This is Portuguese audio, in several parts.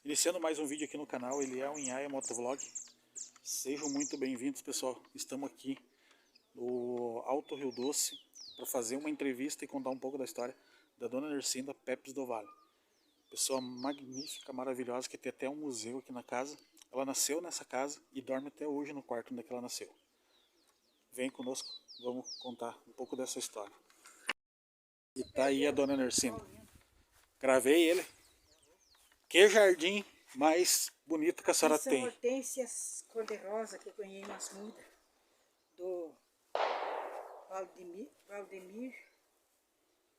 Iniciando mais um vídeo aqui no canal, ele é o Inhaia Motovlog. Sejam muito bem-vindos, pessoal. Estamos aqui no Alto Rio Doce para fazer uma entrevista e contar um pouco da história da Dona Nercinda Pepes do Vale. Pessoa magnífica, maravilhosa, que tem até um museu aqui na casa. Ela nasceu nessa casa e dorme até hoje no quarto onde ela nasceu. Vem conosco, vamos contar um pouco dessa história. E tá aí a Dona Nercinda. Gravei ele. Que jardim mais bonito que a senhora tem. São hortênsias cor-de-rosa que eu ganhei nas mudas do Valdemir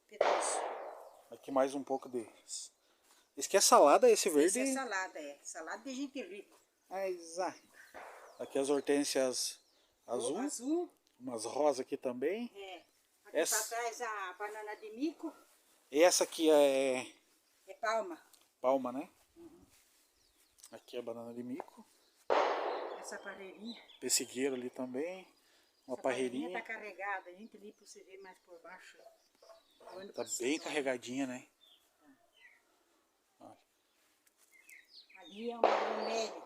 Pedroso. Aqui mais um pouco deles. Esse aqui é salada, esse verde? Esse é salada, salada de gente rica. Exato. Aqui as hortênsias azul. Umas rosas aqui também. Aqui para trás a banana de mico. E essa aqui é palma. Palma, né? Uhum. Aqui é a banana de mico. Essa parreirinha. Pessigueiro ali também. Uma essa parreirinha. Tá carregada, a gente ali para você ver mais por baixo. Tá bem carregadinha, né? Olha. Ali é uma bromélia.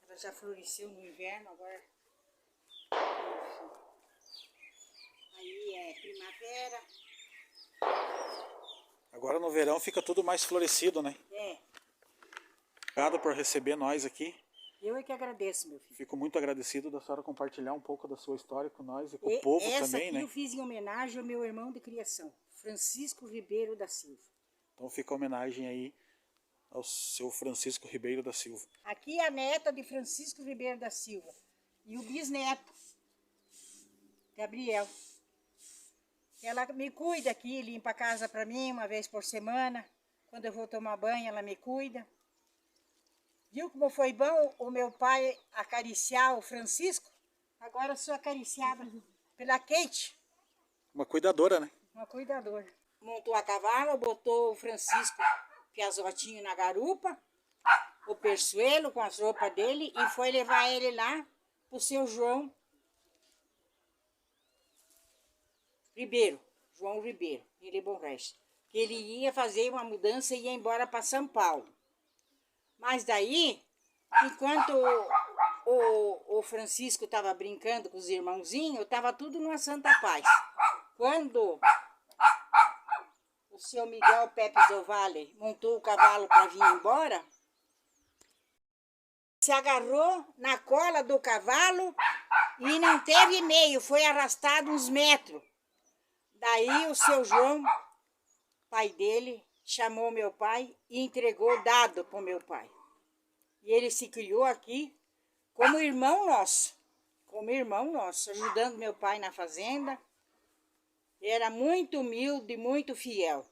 Ela já floresceu no inverno, agora. Aí é primavera. Agora no verão fica tudo mais florescido, né? Obrigado por receber nós aqui. Eu é que agradeço, meu filho. Fico muito agradecido da senhora compartilhar um pouco da sua história com nós e com o povo também, né? Essa aqui eu fiz em homenagem ao meu irmão de criação, Francisco Ribeiro da Silva. Então fica a homenagem aí ao seu Francisco Ribeiro da Silva. Aqui é a neta de Francisco Ribeiro da Silva e o bisneto, Gabriel. Ela me cuida aqui, limpa a casa para mim uma vez por semana. Quando eu vou tomar banho, ela me cuida. Viu como foi bom o meu pai acariciar o Francisco? Agora eu sou acariciada pela Kate. Uma cuidadora, né? Uma cuidadora. Montou a cavalo, botou o Francisco Piazotinho na garupa, o Persuelo com as roupas dele e foi levar ele lá pro seu João Ribeiro, ele é bom resto. Ele ia fazer uma mudança e ia embora para São Paulo. Mas daí, enquanto o Francisco estava brincando com os irmãozinhos, estava tudo numa santa paz. Quando o seu Miguel Pepes do Vale montou o cavalo para vir embora, se agarrou na cola do cavalo e não teve meio, foi arrastado uns metros. Daí o seu João, pai dele, chamou meu pai e entregou dado para o meu pai. E ele se criou aqui como irmão nosso, ajudando meu pai na fazenda. Era muito humilde, muito fiel.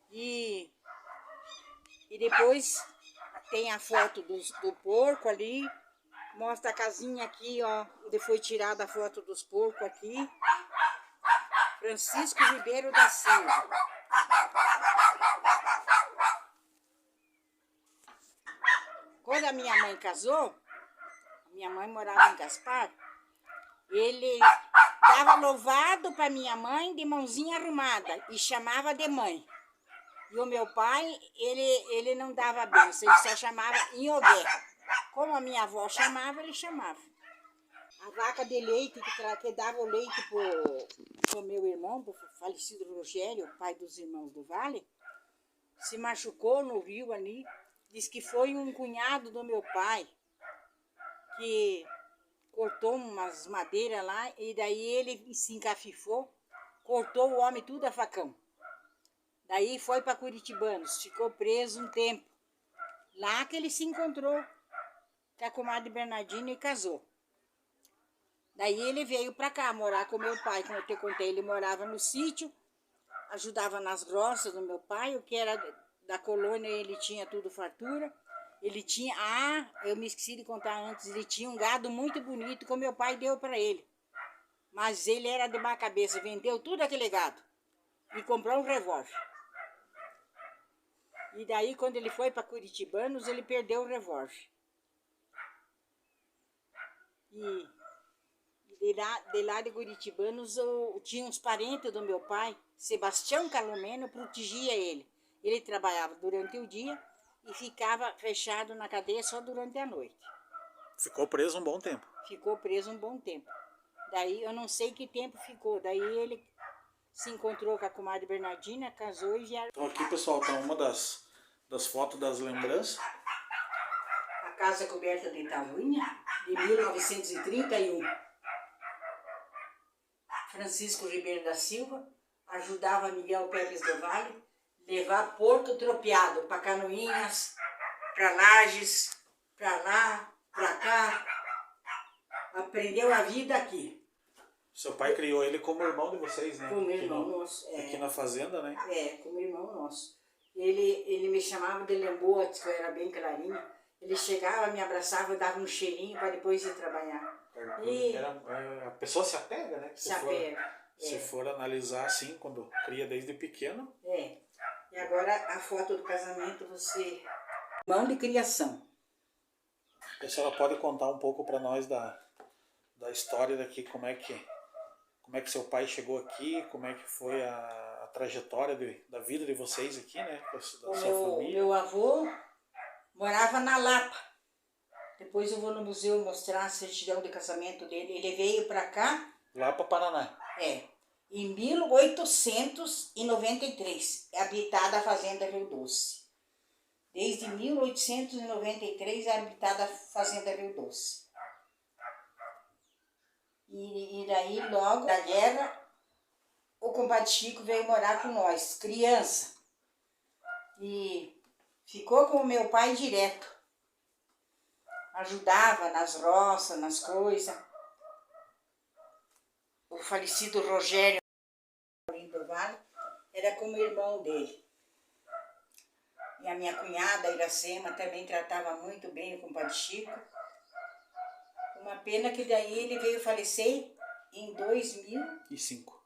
E depois tem a foto do porco ali, mostra a casinha aqui, ó, onde foi tirada a foto dos porcos aqui. Francisco Ribeiro da Silva. Quando a minha mãe casou, minha mãe morava em Gaspar, ele dava louvado para minha mãe de mãozinha arrumada e chamava de mãe. E o meu pai, ele não dava benção, ele só chamava Inhogué. Como a minha avó chamava, ele chamava. A vaca de leite que dava o leite pro meu irmão, pro falecido Rogério, pai dos irmãos do Vale, se machucou no rio ali. Diz que foi um cunhado do meu pai que cortou umas madeiras lá e daí ele se encafifou, cortou o homem tudo a facão. Daí foi para Curitibanos, ficou preso um tempo. Lá que ele se encontrou com a comadre Bernardina e casou. Daí ele veio para cá morar com meu pai, como eu te contei, ele morava no sítio, ajudava nas roças do meu pai, o que era da colônia ele tinha tudo fartura. Ele tinha, eu me esqueci de contar antes, ele tinha um gado muito bonito que o meu pai deu para ele. Mas ele era de má cabeça, vendeu tudo aquele gado e comprou um revólver. E daí quando ele foi para Curitibanos, ele perdeu o revólver. E de lá de Curitibanos, tinha uns parentes do meu pai, Sebastião Calomeno, protegia ele. Ele trabalhava durante o dia e ficava fechado na cadeia só durante a noite. Ficou preso um bom tempo. Ficou preso um bom tempo. Daí eu não sei que tempo ficou. Daí ele se encontrou com a comadre Bernardina, casou e vieram. Então aqui, pessoal, tá uma das fotos das lembranças. A casa coberta de tabuinha, de 1931. Francisco Ribeiro da Silva ajudava Miguel Pérez do Vale levar porco tropeado para Canoinhas, para Lages, para lá, para cá. Aprendeu a vida aqui. Seu pai criou ele como irmão de vocês, né? Como irmão nosso. Aqui na fazenda, né? Como irmão nosso. Ele me chamava de Lembotes, que eu era bem clarinha. Ele chegava, me abraçava, dava um cheirinho para depois ir trabalhar. A pessoa se apega, né? Se apega. Se for analisar assim, quando cria desde pequeno. E agora a foto do casamento, você... Mão de criação. A senhora pode contar um pouco para nós da história daqui, como é que seu pai chegou aqui, como é que foi a trajetória da vida de vocês aqui, né? Da sua família. Meu avô morava na Lapa. Depois eu vou no museu mostrar a certidão de casamento dele. Ele veio para cá. Lá para Paraná. Em 1893, é habitada a Fazenda Rio Doce. Desde 1893 é habitada a Fazenda Rio Doce. E daí, logo da guerra, o compadre Chico veio morar com nós, criança. E ficou com o meu pai direto. Ajudava nas roças, nas coisas. O falecido Rogério do Vale era como irmão dele. E a minha cunhada, Iracema, também tratava muito bem o compadre Chico. Uma pena que daí ele veio falecer em 2005.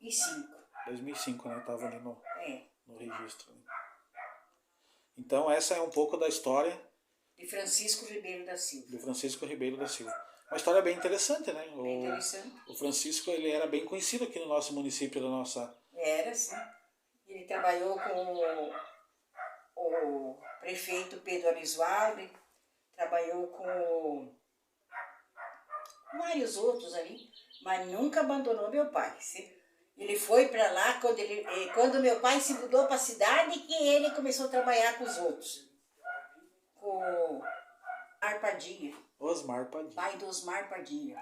2005, né? Estava ali no registro. Então essa é um pouco da história de Francisco Ribeiro da Silva. Uma história bem interessante, né? Bem interessante. O Francisco, ele era bem conhecido aqui no nosso município, da nossa... Era, sim. Ele trabalhou com o prefeito Pedro Arisvaldi, trabalhou com vários outros ali, mas nunca abandonou meu pai. Ele foi para lá quando meu pai se mudou para a cidade, que ele começou a trabalhar com os outros. Com Osmar Padilha. Pai do Osmar Padilha.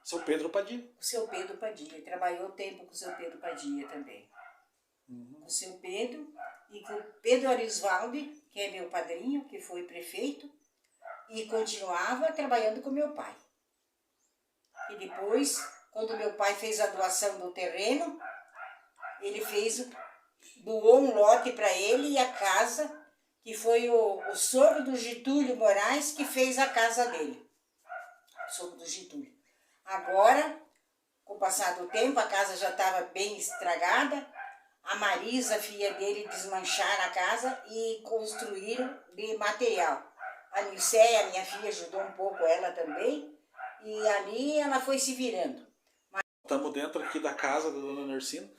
Seu Pedro Padilha. O seu Pedro Padilha. Ele trabalhou tempo com o seu Pedro Padilha também. Com o seu Pedro e com o Pedro Arisvaldi, que é meu padrinho, que foi prefeito, e continuava trabalhando com meu pai. E depois, quando meu pai fez a doação do terreno, ele doou um lote para ele e a casa, que foi o sogro do Getúlio Moraes que fez a casa dele. O sogro do Getúlio. Agora, com o passar do tempo, a casa já estava bem estragada. A Marisa, filha dele, desmancharam a casa e construíram de material. A Nilceia, minha filha, ajudou um pouco ela também. E ali ela foi se virando. Estamos dentro aqui da casa da dona Nersina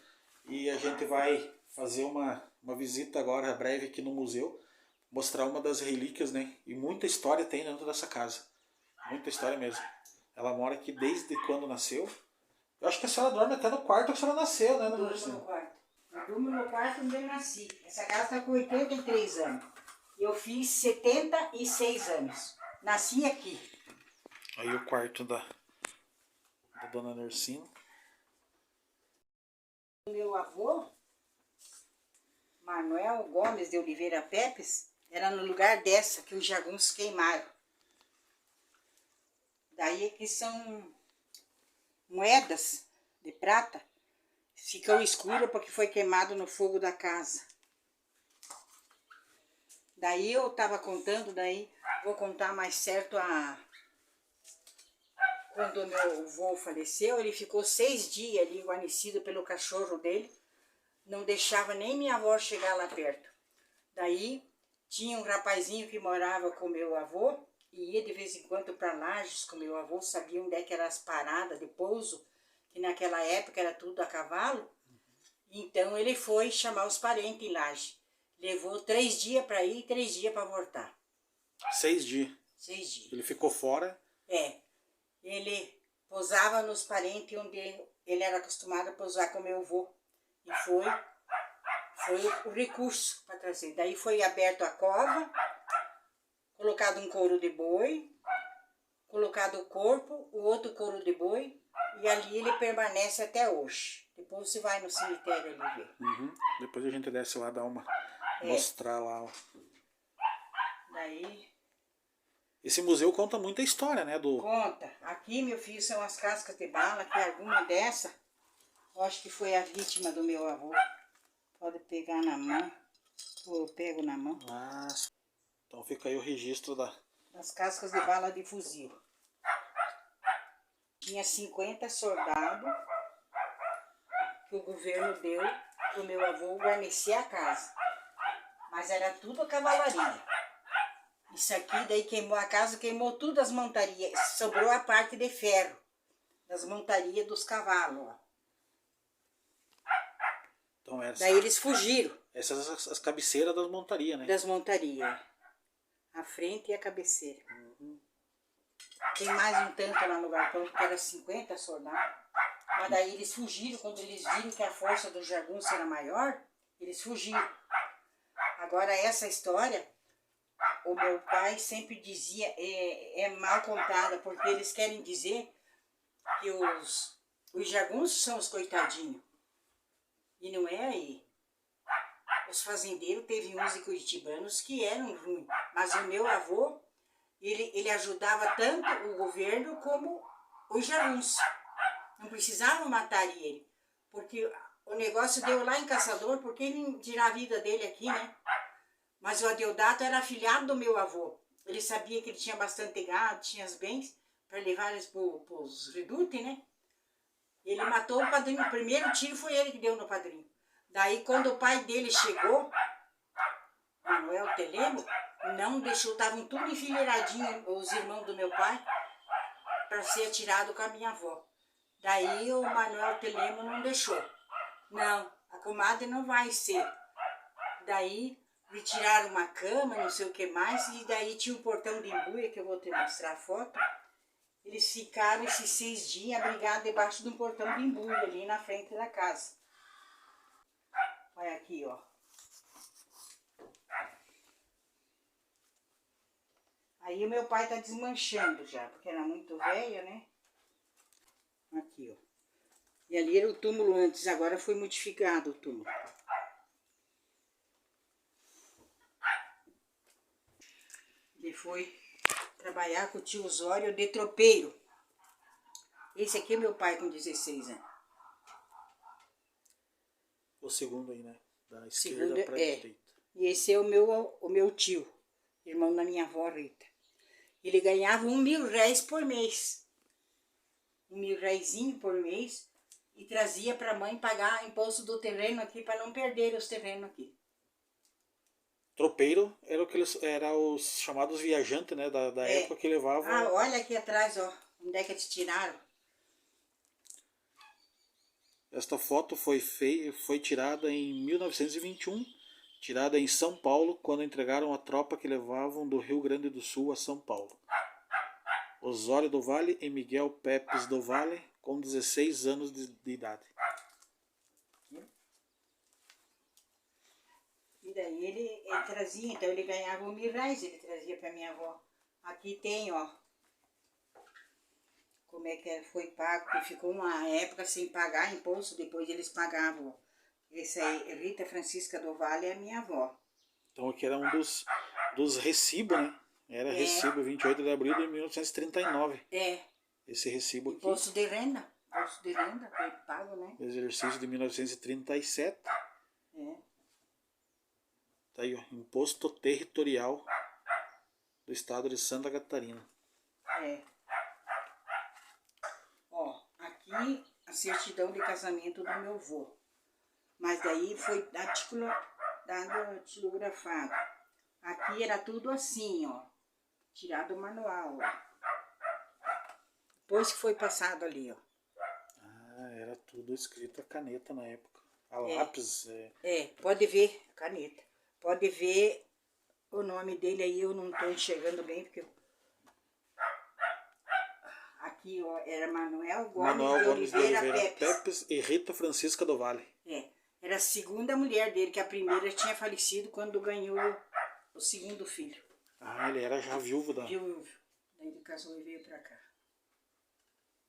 e a gente vai fazer uma visita agora breve aqui no museu, mostrar uma das relíquias, né? E muita história tem dentro dessa casa. Muita história mesmo. Ela mora aqui desde quando nasceu. Eu acho que a senhora dorme até no quarto que a senhora nasceu, né, dona Nersina? Eu durmo no quarto onde eu nasci. Essa casa está com 83 anos. Eu fiz 76 anos. Nasci aqui. Aí o quarto da dona Nersina. Meu avô, Manuel Gomes de Oliveira Pepes, era no lugar dessa que os jagunços queimaram. Daí que são moedas de prata, ficam escuras porque foi queimado no fogo da casa. Daí eu estava contando, vou contar mais certo quando meu avô faleceu, ele ficou 6 dias ali guarnecido pelo cachorro dele, não deixava nem minha avó chegar lá perto. Daí tinha um rapazinho que morava com meu avô e ia de vez em quando para Lages com meu avô, sabia onde é que eram as paradas de pouso, que naquela época era tudo a cavalo. Então ele foi chamar os parentes em Lages. Levou 3 dias para ir e 3 dias para voltar. 6 dias. 6 dias. Ele ficou fora. É. Ele pousava nos parentes onde ele era acostumado a pousar com meu avô. E foi o recurso para trazer. Daí foi aberto a cova, colocado um couro de boi, colocado o corpo, o outro couro de boi, e ali ele permanece até hoje. Depois você vai no cemitério ali ver. Uhum. Depois a gente desce lá, dar uma... mostrar lá. Daí... Esse museu conta muita história, né? Conta. Aqui, meu filho, são as cascas de bala, que alguma dessa, eu acho que foi a vítima do meu avô. Pode pegar na mão, ou eu pego na mão. Ah, então fica aí o registro das cascas de bala de fuzil. Tinha 50 soldados que o governo deu pro meu avô guarnecer a casa. Mas era tudo a cavalaria. Isso aqui daí queimou a casa, queimou tudo as montarias. Sobrou a parte de ferro das montarias dos cavalos. Ó. Então, daí eles fugiram. Essas são as cabeceiras das montarias, né? Das montarias. A frente e a cabeceira. Tem mais um tanto lá no galpão, que era 50 soldados. Mas daí eles fugiram, quando eles viram que a força do jagunço era maior, eles fugiram. Agora essa história, o meu pai sempre dizia, é mal contada, porque eles querem dizer que os jagunços são os coitadinhos. E não é aí. Os fazendeiros, teve uns curitibanos que eram ruins, mas o meu avô, ele ajudava tanto o governo como os jagunços. Não precisavam matar ele, porque o negócio deu lá em Caçador, porque ele tirar a vida dele aqui, né? Mas o Adeodato era afilhado do meu avô. Ele sabia que ele tinha bastante gado, tinha os bens, para levar eles para os redutos, né? Ele matou o padrinho. O primeiro tiro foi ele que deu no padrinho. Daí, quando o pai dele chegou, Manuel Telemo, não deixou, estavam tudo enfileiradinhos, os irmãos do meu pai, para ser atirado com a minha avó. Daí o Manuel Telemo não deixou. Não, a comadre não vai ser. Daí me tiraram uma cama, não sei o que mais, e daí tinha um portão de embuia, que eu vou te mostrar a foto. Eles ficaram esses 6 dias abrigados debaixo de um portão de embuia ali na frente da casa. Olha aqui, ó. Aí o meu pai tá desmanchando já, porque era muito velho, né? Aqui, ó. E ali era o túmulo antes, agora foi modificado o túmulo. Ele foi trabalhar com o tio Osório de tropeiro. Esse aqui é meu pai com 16 anos. O segundo aí, né? Da esquerda para a direita. E esse é o meu tio, irmão da minha avó Rita. Ele ganhava R$1.000 por mês. R$1.000 por mês. E trazia para a mãe pagar imposto do terreno aqui, para não perder os terrenos aqui. Tropeiro era os chamados viajantes, né? Da época que levavam... Ah, olha aqui atrás, ó. Onde é que eles tiraram? Esta foto foi tirada em 1921, tirada em São Paulo, quando entregaram a tropa que levavam do Rio Grande do Sul a São Paulo. Osório do Vale e Miguel Pepes do Vale, com 16 anos de idade. E daí ele trazia, então ele ganhava R$1.000, ele trazia para minha avó. Aqui tem, ó, como é que foi pago, que ficou uma época sem pagar imposto, depois eles pagavam. Esse aí, Rita Francisca do Vale, é a minha avó. Então aqui era um dos recibos, né? Era recibo 28 de abril de 1939. Esse recibo aqui. Imposto de renda. Imposto de renda foi pago, né? Exercício de 1937. Tá aí, ó. Imposto territorial do estado de Santa Catarina. Ó, aqui a certidão de casamento do meu avô. Mas daí foi datilografado. Aqui era tudo assim, ó. Tirado o manual, ó. Depois que foi passado ali, ó. Ah, era tudo escrito a caneta na época. A lápis. Pode ver, a caneta. Pode ver o nome dele aí, eu não estou enxergando bem, porque aqui ó, era Manuel Gomes de Oliveira Pepes e Rita Francisca do Vale. Era a segunda mulher dele, que a primeira tinha falecido quando ganhou o segundo filho. Ah, ele era já viúvo da... Viúvo. Daí ele casou e veio pra cá.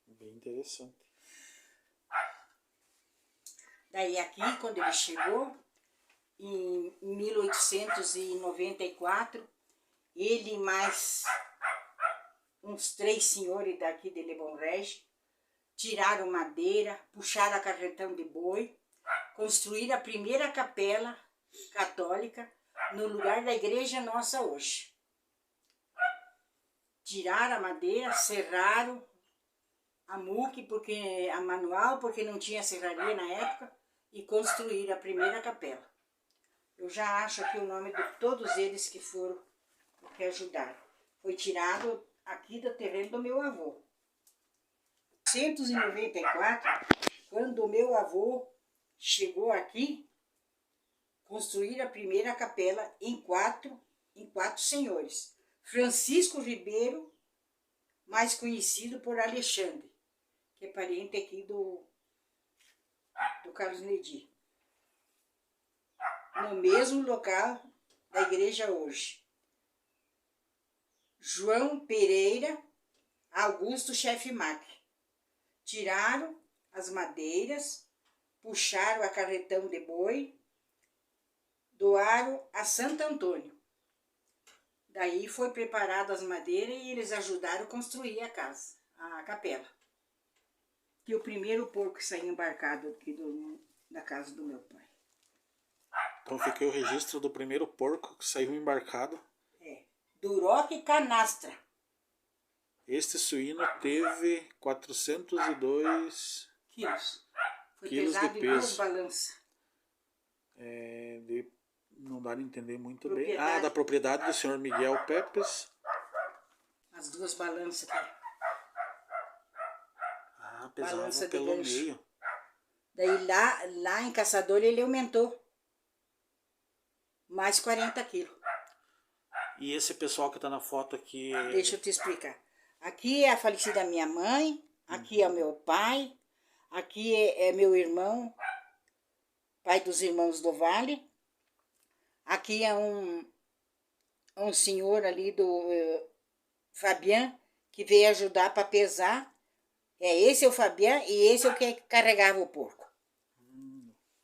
Bem interessante. Daí aqui, quando ele chegou, em 1894, ele e mais uns 3 senhores daqui de Lebon Régio tiraram madeira, puxaram a carretão de boi, construíram a primeira capela católica no lugar da igreja nossa hoje. Tiraram a madeira, serraram a muque, a manual, porque não tinha serraria na época, e construíram a primeira capela. Eu já acho aqui o nome de todos eles que foram, que ajudaram. Foi tirado aqui do terreno do meu avô. Em 1994, quando o meu avô chegou aqui, construíram a primeira capela em quatro senhores. Francisco Ribeiro, mais conhecido por Alexandre, que é parente aqui do Carlos Nedi. No mesmo local da igreja hoje. João Pereira, Augusto Chefe Mac. Tiraram as madeiras, puxaram a carretão de boi, doaram a Santo Antônio. Daí foi preparado as madeiras e eles ajudaram a construir a casa, a capela. Que o primeiro porco saiu embarcado aqui da casa do meu pai. Então fiquei o registro do primeiro porco que saiu embarcado. Duroc Canastra. Este suíno teve 402 quilos. Foi quilos pesado de em peso. 2 balanças. Não dá para entender muito bem. Ah, da propriedade do senhor Miguel Pepes. As 2 balanças aqui. Ah, pesava pelo meio. Daí lá em Caçador ele aumentou. Mais 40 quilos. E esse pessoal que está na foto aqui... Deixa eu te explicar. Aqui é a falecida minha mãe, aqui é o meu pai, aqui é meu irmão, pai dos irmãos do Vale. Aqui é um senhor ali do Fabian, que veio ajudar para pesar. Esse é o Fabian e esse é o que carregava o porco.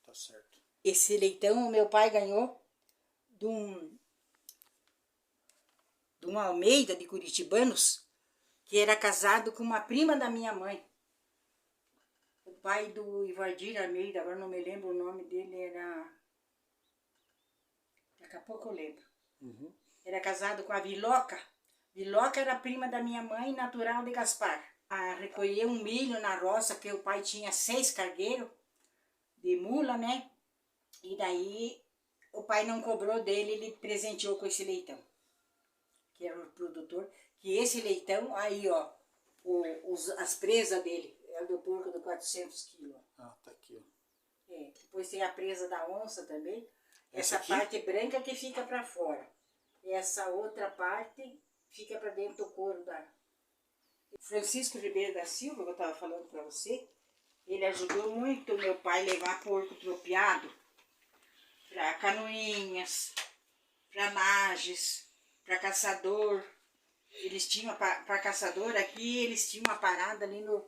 Tá certo. Esse leitão o meu pai ganhou de um Almeida de Curitibanos, que era casado com uma prima da minha mãe. O pai do Ivardir Almeida, agora não me lembro o nome dele, era... Daqui a pouco eu lembro. Uhum. Era casado com a Viloca. Viloca era prima da minha mãe, natural de Gaspar. Recolheu um milho na roça, que o pai tinha 6 cargueiros de mula, né? E daí o pai não cobrou dele, ele presenteou com esse leitão, que era o produtor. Que esse leitão, aí ó, as presas dele, é do porco de 400 quilos. Ah, tá aqui, ó. Depois tem a presa da onça também. Essa aqui? parte branca que fica para fora. Essa outra parte fica para dentro do couro da... Francisco Ribeiro da Silva, que eu estava falando para você, ele ajudou muito o meu pai a levar porco tropeado para Canoinhas, para Lages, para Caçador. Eles tinham, para Caçador aqui, eles tinham uma parada ali no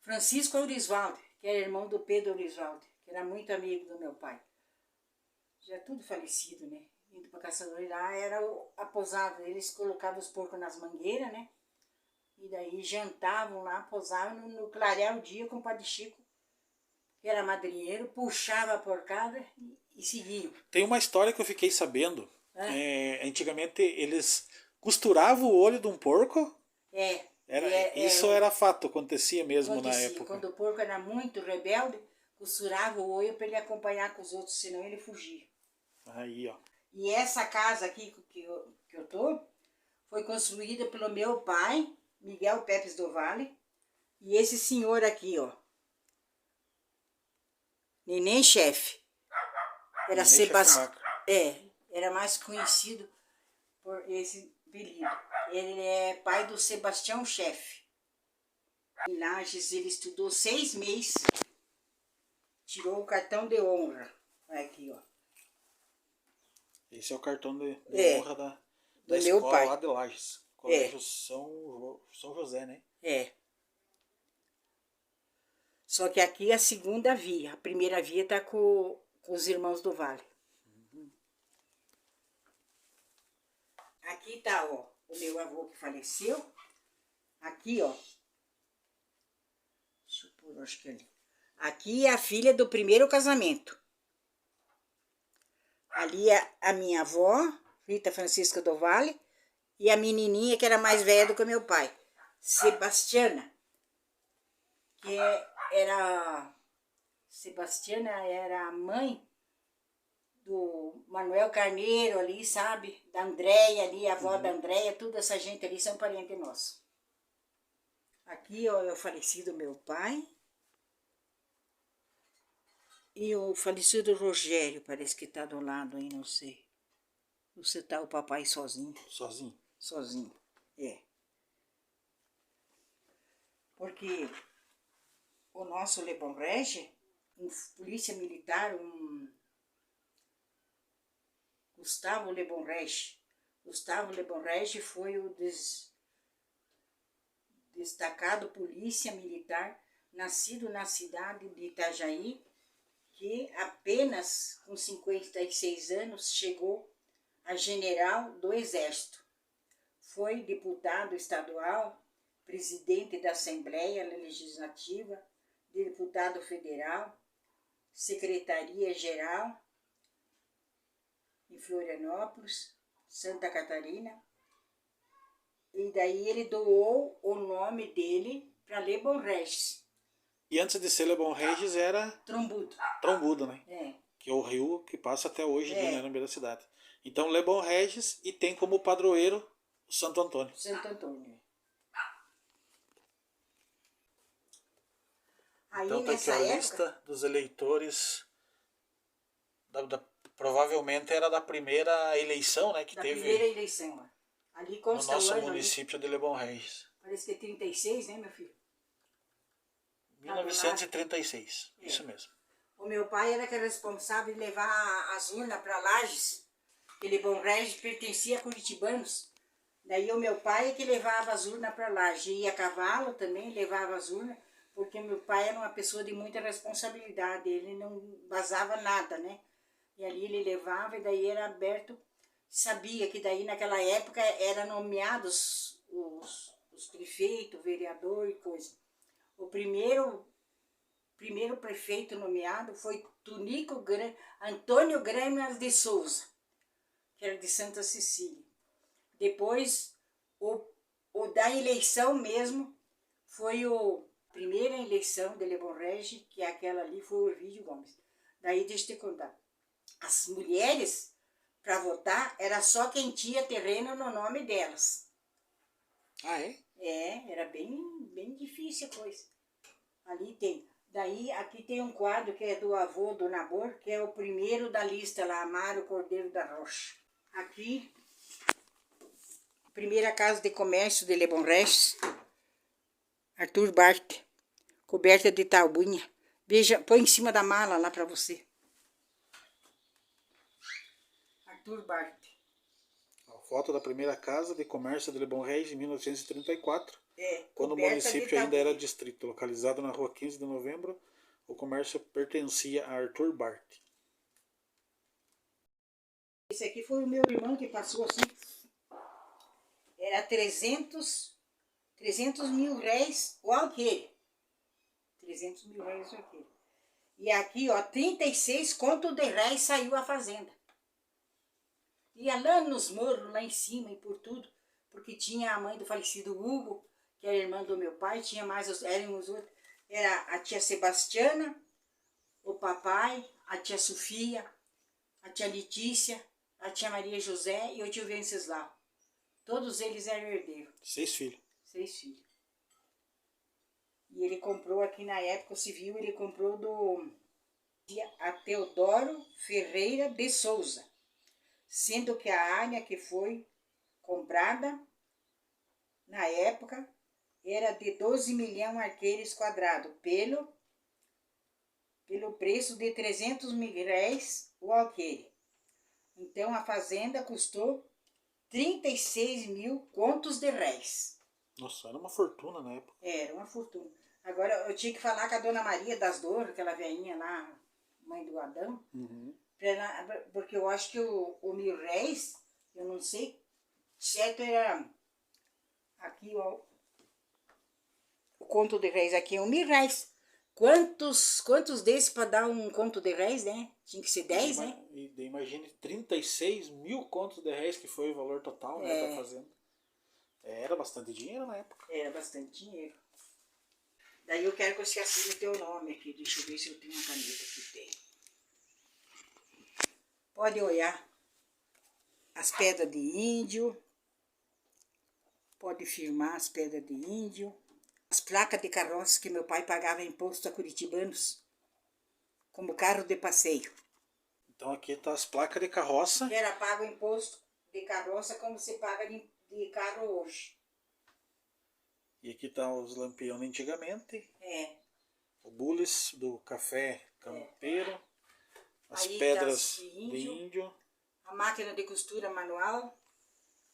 Francisco Aurisvaldo, que era irmão do Pedro Aurisvaldo, que era muito amigo do meu pai. Já tudo falecido, né? Indo para Caçador, lá era a posada. Eles colocavam os porcos nas mangueiras, né? E daí jantavam lá, posavam no clarear o dia com o Padre Chico, que era madrinheiro, puxava a porcada e seguiam. Tem uma história que eu fiquei sabendo. Antigamente eles costuravam o olho de um porco. Isso era fato, acontecia mesmo na época. Quando o porco era muito rebelde, costurava o olho para ele acompanhar com os outros, senão ele fugia. Aí, ó. E essa casa aqui que eu tô, foi construída pelo meu pai, Miguel Pepes do Vale, e esse senhor aqui, ó, Neném Chefe. Era era mais conhecido por esse apelido. Ele é pai do Sebastião Chefe. Em Lages ele estudou 6 meses, tirou o cartão de honra. Olha aqui, ó. Esse é o cartão de honra da do meu escola pai. lá de Lages. Colégio São José, né? Só que aqui é a segunda via. A primeira via tá com os irmãos do Vale. Aqui tá, ó, o meu avô que faleceu. Aqui, ó. Deixa eu pôr, acho que ali. Aqui é a filha do primeiro casamento. Ali é a minha avó, Rita Francisca do Vale, e a menininha que era mais velha do que meu pai, Sebastiana, Sebastiana era a mãe do Manuel Carneiro ali, sabe? Da Andréia ali, a avó da Andréia, toda essa gente ali são parentes nossos. Aqui, ó, é o falecido meu pai. E o falecido Rogério, parece que tá do lado aí, não sei. Você tá o papai sozinho. Sozinho? Sozinho, Porque o nosso Le Bon Rege, um polícia militar, Gustavo Le Bon Rege. Gustavo Le Bon Rege foi o destacado polícia militar, nascido na cidade de Itajaí, que apenas com 56 anos chegou a general do Exército. Foi deputado estadual, presidente da Assembleia Legislativa, deputado federal, secretaria-geral em Florianópolis, Santa Catarina. E daí ele doou o nome dele para Le Bon Regis. E antes de ser Le Bon Regis era... Trombudo, né? Que é o rio que passa até hoje ali, né, no meio da cidade. Então, Le Bon Regis, e tem como padroeiro o Santo Antônio. Santo Antônio. Aí, então tá aqui a lista dos eleitores, provavelmente era da primeira eleição, né, que teve primeira eleição, ó. Ali consta no nosso o ano, município de Le Bon Regis. Parece que é 36, né, meu filho? 1936, isso mesmo. O meu pai era que era responsável de levar as urnas para Lages. Le Bon Regis pertencia a curitibanos. Daí o meu pai é que levava as urnas para Lages. Ia a cavalo também, levava as urnas, porque meu pai era uma pessoa de muita responsabilidade. Ele não vazava nada, né? E ali ele levava e daí era aberto. Sabia que daí naquela época eram nomeados os prefeitos, vereador e coisa. O primeiro prefeito nomeado foi Antônio Grêmio de Souza, que era de Santa Cecília. Depois, o da eleição mesmo, foi a primeira eleição de Le Bon Regis, que é aquela ali, foi o Ovidio Gomes. Daí, deixa eu te contar. As mulheres, para votar, era só quem tinha terreno no nome delas. Ah, é? Era bem difícil a coisa. Ali tem. Daí, aqui tem um quadro que é do avô do Nabor, que é o primeiro da lista lá, Amaro Cordeiro da Rocha. Aqui, primeira casa de comércio de Le Bon Regis, Arthur Bart, coberta de tabuinha. Veja, põe em cima da mala lá para você. Arthur Bart. A foto da primeira casa de comércio de Le Bon Regis em 1934. Quando o município ainda era distrito, localizado na rua 15 de novembro, o comércio pertencia a Arthur Bart. Esse aqui foi o meu irmão que passou assim. Era 300 mil réis o alqueire. 300 mil réis o alqueire. E aqui, ó, 36 conto de réis saiu a fazenda. Ia lá nos morros, lá em cima e por tudo, porque tinha a mãe do falecido Hugo, que era irmã do meu pai, tinha mais, eram os outros. Era a tia Sebastiana, o papai, a tia Sofia, a tia Letícia, a tia Maria José e o tio Venceslau. Todos eles eram herdeiros. 6 filhos. 6 filhos. E ele comprou aqui na época civil, ele comprou a Teodoro Ferreira de Souza. sendo que a área que foi comprada na época era de 12 milhões arqueiros quadrados pelo preço de 300 mil reais o alqueire. Então a fazenda custou 36 mil contos de réis. Nossa, era uma fortuna na época. Era uma fortuna. Agora eu tinha que falar com a dona Maria das Dores, aquela velhinha lá, mãe do Adão, porque eu acho que o 1.000 réis, eu não sei, certo era aqui, ó, o conto de réis aqui é 1.000 réis. Quantos desses para dar um conto de réis, né? Tinha que ser 10, né? Imagine 36 mil contos de réis, que foi o valor total, né, da fazenda. Era bastante dinheiro na época. Era bastante dinheiro. Daí eu quero que você assine o teu nome aqui. Deixa eu ver se eu tenho uma caneta que tem. Pode olhar as pedras de índio. Pode firmar as pedras de índio. As placas de carroça que meu pai pagava imposto a curitibanos. Como carro de passeio. Então aqui tá as placas de carroça. Que era pago imposto de carroça como se paga de carro hoje. E aqui tá os lampiões antigamente. O bules do café campeiro. As aí pedras tá de índio. A máquina de costura manual.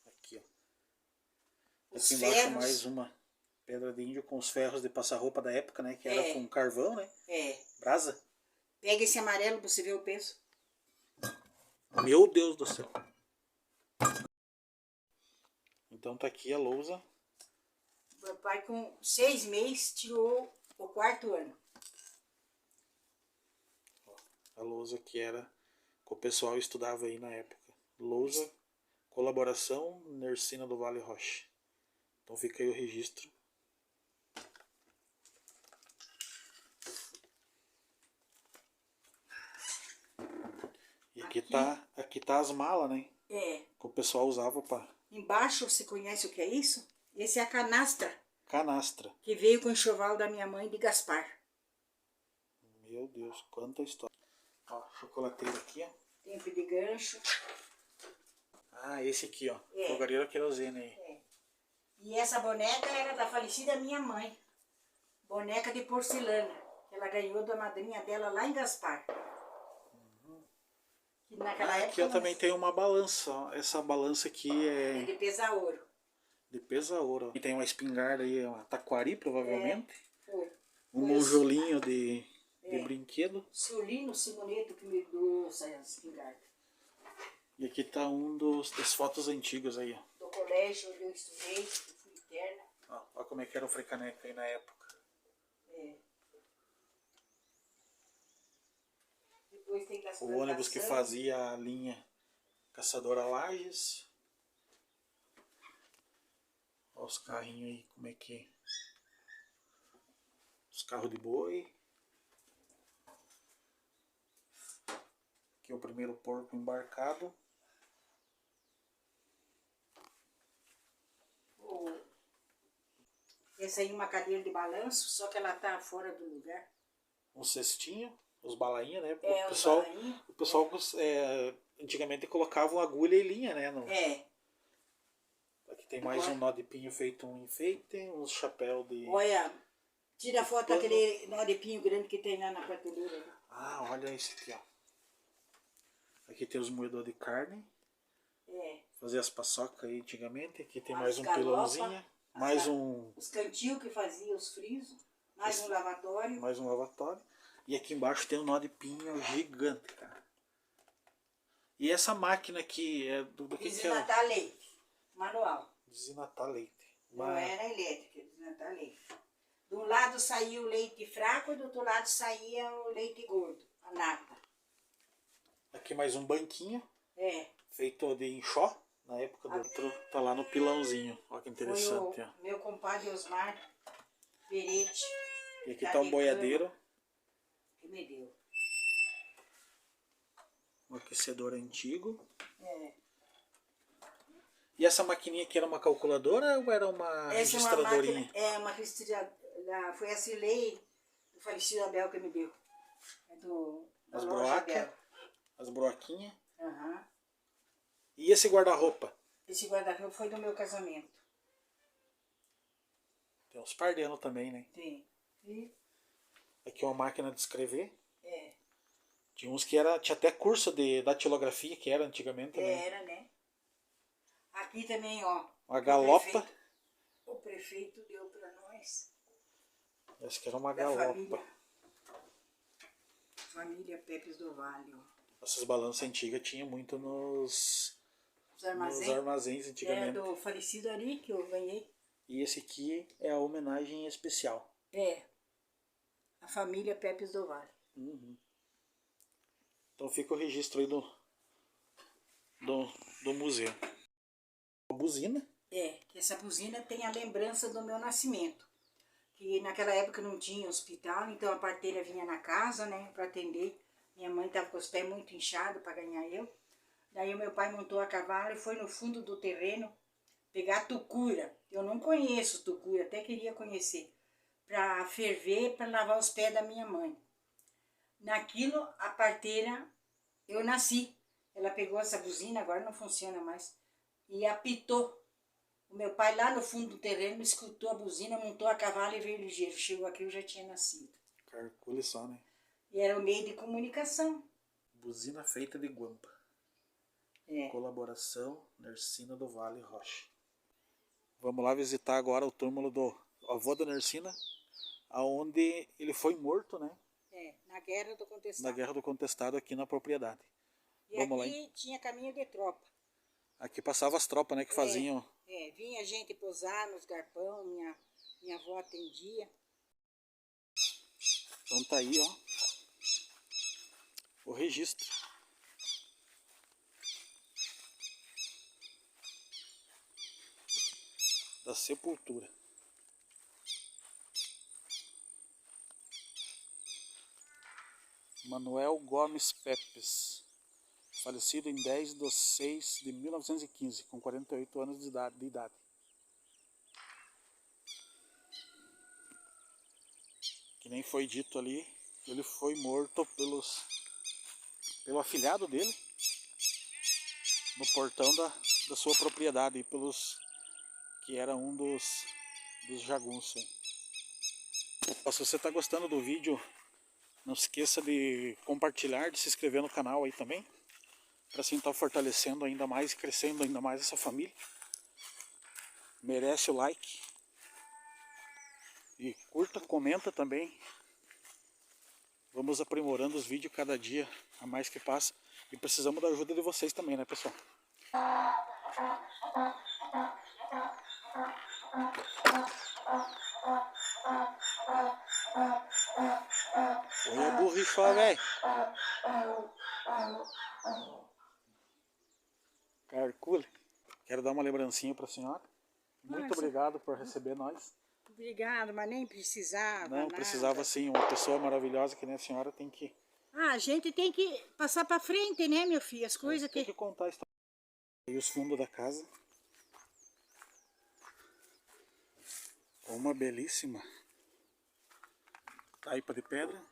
Aqui, ó. Aqui embaixo mais uma pedra de índio com os ferros de passar roupa da época, né? Que era com carvão, né? Brasa. Pega esse amarelo pra você ver o peso. Meu Deus do céu. Então tá aqui a lousa. Meu pai com 6 meses tirou o 4º ano. A lousa que era que o pessoal estudava aí na época. Lousa, colaboração, Nercina do Vale Rocha. Então fica aí o registro. E aqui tá as malas, né? Que o pessoal usava para... Embaixo, você conhece o que é isso? Esse é a canastra. Canastra. Que veio com o enxoval da minha mãe de Gaspar. Meu Deus, quanta história. Ó, chocolateiro aqui, ó. Tempo de gancho. Ah, esse aqui, ó. Fogareiro querosene aí. E essa boneca era da falecida minha mãe. Boneca de porcelana. Que ela ganhou da madrinha dela lá em Gaspar. Que naquela época... Aqui eu também tenho uma balança, ó. Essa balança aqui é de pesar ouro. De pesar ouro. E tem uma espingarda aí, uma taquari, provavelmente. Um Foi monjolinho de brinquedo. Ciolino Simoneto que me deu essa espingarda. E aqui tá das fotos antigas aí, ó. Do colégio onde eu estudei, eu fui interna. Ó como é que era o Frecaneca aí na época. Depois tem das O ônibus que fazia a linha Caçadora Lages. Olha os carrinhos aí, como é que é. Os carros de boi. Aqui é o primeiro porco embarcado. Essa aí é uma cadeira de balanço, só que ela tá fora do lugar. Um cestinho, os balainhas, né? O pessoal antigamente colocava uma agulha e linha, né? Aqui tem mais um nó de pinho feito um enfeite, uns chapéu de... Olha, tira a foto daquele nó de pinho grande que tem lá na prateleira. Ah, olha esse aqui, ó. Aqui tem os moedores de carne. Fazer as paçocas aí antigamente. Aqui tem mais um pilãozinho. Mais um... Os cantil que fazia os frisos. Mais um lavatório. Mais um lavatório. E aqui embaixo tem um nó de pinho gigante, cara. E essa máquina aqui é do que é? Desnatar leite. Manual. Desnatar leite. Não era elétrica, desnatar leite. De um lado saía o leite fraco e do outro lado saía o leite gordo, a nata. Aqui mais um banquinho. Feito de enxó. Na época do outro, tá lá no pilãozinho. Olha que interessante. Foi o meu compadre Osmar Peretti. E aqui tá um boiadeiro. Que me deu. Um aquecedor antigo. E essa maquininha aqui era uma calculadora ou era uma registradorinha? Uma registradora. Foi a Cirlei do falecido Abel que me deu. As broacas. As broaquinhas. E esse guarda-roupa? Esse guarda-roupa foi do meu casamento. Tem uns par de anos também, né? Tem. E Aqui é uma máquina de escrever. é. Tinha uns que tinha até curso de datilografia, que era antigamente também. Era, né? Aqui também, ó. Uma galopa. O prefeito deu para nós. Essa aqui era uma Da galopa. Família Pepes do Vale, ó. Essas balanças antigas tinha muito nos armazéns antigamente. É do falecido Ari que eu ganhei. E esse aqui é a homenagem especial. É. A família Pepes do Vale. Uhum. Então fica o registro aí do museu. A buzina. É, que essa buzina tem a lembrança do meu nascimento. Que naquela época não tinha hospital, então a parteira vinha na casa, né, para atender. Minha mãe estava com os pés muito inchados para ganhar eu. Daí o meu pai montou a cavalo e foi no fundo do terreno pegar tucura. Eu não conheço tucura, até queria conhecer. Para ferver, para lavar os pés da minha mãe. Naquilo, a parteira, eu nasci. Ela pegou essa buzina, agora não funciona mais, e apitou. O meu pai lá no fundo do terreno escutou a buzina, montou a cavalo e veio ligeiro. Chegou aqui, eu já tinha nascido. Calcule só, né? E era o meio de comunicação. Buzina feita de guampa. É. Colaboração Nersina do Vale Rocha. Vamos lá visitar agora o túmulo do avô da Nersina, aonde ele foi morto, né? É, na Guerra do Contestado. Na Guerra do Contestado aqui na propriedade. E Vamos aqui lá, tinha caminho de tropa. Aqui passavam as tropas, né, que faziam. Vinha gente posar nos garpão, minha avó atendia. Então tá aí, ó, o registro. Da sepultura. Manuel Gomes Pepes, falecido em 10/6/1915, com 48 anos de idade. Que nem foi dito ali, ele foi morto pelo afilhado dele, no portão da sua propriedade, que era um dos jagunços. Se você está gostando do vídeo, não se esqueça de compartilhar, de se inscrever no canal aí também, para assim estar fortalecendo ainda mais e crescendo ainda mais essa família. Merece o like. E curta, comenta também. Vamos aprimorando os vídeos cada dia a mais que passa. E precisamos da ajuda de vocês também, né, pessoal? Olha a burrifa, velho. Calcule. Quero dar uma lembrancinha para a senhora. Muito obrigado por receber nós. Obrigada, mas nem precisava. Não, nada. precisava sim. Uma pessoa maravilhosa que nem a senhora tem que... A gente tem que passar para frente, né, meu filho? As coisas Tem que contar a história. E os fundos da casa. Uma belíssima taipa de pedra.